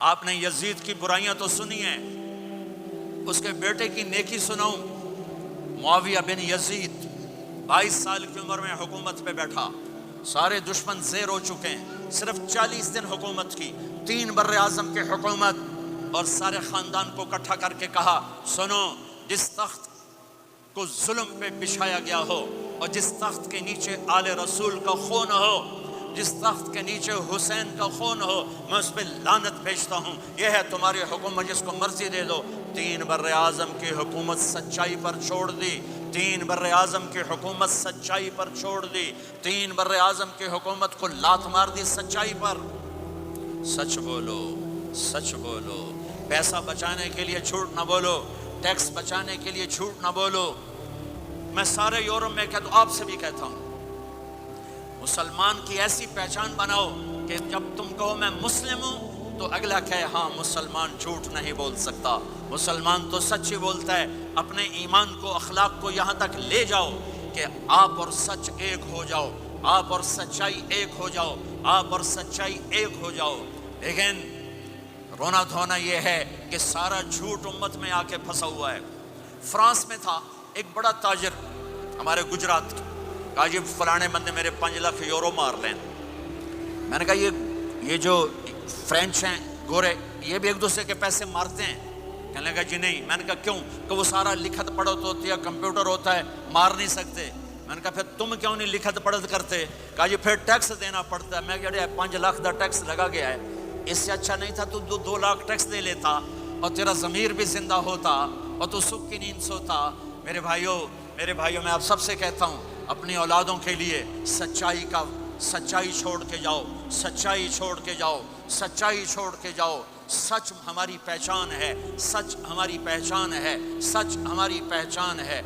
آپ نے یزید کی برائیاں تو سنی ہیں، اس کے بیٹے کی نیکی سناؤں۔ معاویہ بن یزید 22 سال کی عمر میں حکومت پہ بیٹھا، سارے دشمن زیر ہو چکے ہیں، صرف 40 دن حکومت کی، 3 بر اعظم کی حکومت، اور سارے خاندان کو اکٹھا کر کے کہا سنو، جس تخت کو ظلم پہ بچھایا گیا ہو اور جس تخت کے نیچے آل رسول کا خون ہو، جس تخت کے نیچے حسین کا خون ہو، میں اس پہ لعنت بھیجتا ہوں۔ یہ ہے تمہاری حکومت، جس کو مرضی دے دو۔ 3 بر اعظم کی حکومت سچائی پر چھوڑ دی، 3 بر اعظم کی حکومت سچائی پر چھوڑ دی، 3 بر اعظم کی حکومت کو لات مار دی سچائی پر۔ سچ بولو، سچ بولو، پیسہ بچانے کے لیے جھوٹ نہ بولو، ٹیکس بچانے کے لیے جھوٹ نہ بولو۔ میں سارے یورپ میں کہتا ہوں، آپ سے بھی کہتا ہوں، مسلمان کی ایسی پہچان بناؤ کہ جب تم کہو میں مسلم ہوں تو اگلا کہے ہاں مسلمان جھوٹ نہیں بول سکتا، مسلمان تو سچ ہی بولتا ہے۔ اپنے ایمان کو، اخلاق کو یہاں تک لے جاؤ کہ آپ اور سچ ایک ہو جاؤ، آپ اور سچائی ایک ہو جاؤ، آپ اور سچائی ایک ہو جاؤ۔ لیکن رونا دھونا یہ ہے کہ سارا جھوٹ امت میں آ کے پھنسا ہوا ہے۔ فرانس میں تھا ایک بڑا تاجر ہمارے گجرات کا، کہا جی فلانے بندے میرے 5 لاکھ یورو مار لیں۔ میں نے کہا یہ جو فرینچ ہیں گورے، یہ بھی ایک دوسرے کے پیسے مارتے ہیں؟ کہنے لگا جی نہیں۔ میں نے کہا کیوں؟ کہ وہ سارا لکھت پڑھت ہوتی ہے، کمپیوٹر ہوتا ہے، مار نہیں سکتے۔ میں نے کہا پھر تم کیوں نہیں لکھت پڑھت کرتے؟ کہا جی پھر ٹیکس دینا پڑتا ہے۔ میں کہا 5 لاکھ دا ٹیکس لگا گیا ہے، اس سے اچھا نہیں تھا تو 2 لاکھ ٹیکس دے لیتا اور تیرا ضمیر بھی زندہ ہوتا اور تو سکھ کی نیند سوتا۔ میرے بھائیوں میں آپ سب سے کہتا ہوں، اپنی اولادوں کے لیے سچائی چھوڑ کے جاؤ، سچائی چھوڑ کے جاؤ، سچائی چھوڑ کے جاؤ۔ سچ ہماری پہچان ہے، سچ ہماری پہچان ہے، سچ ہماری پہچان ہے۔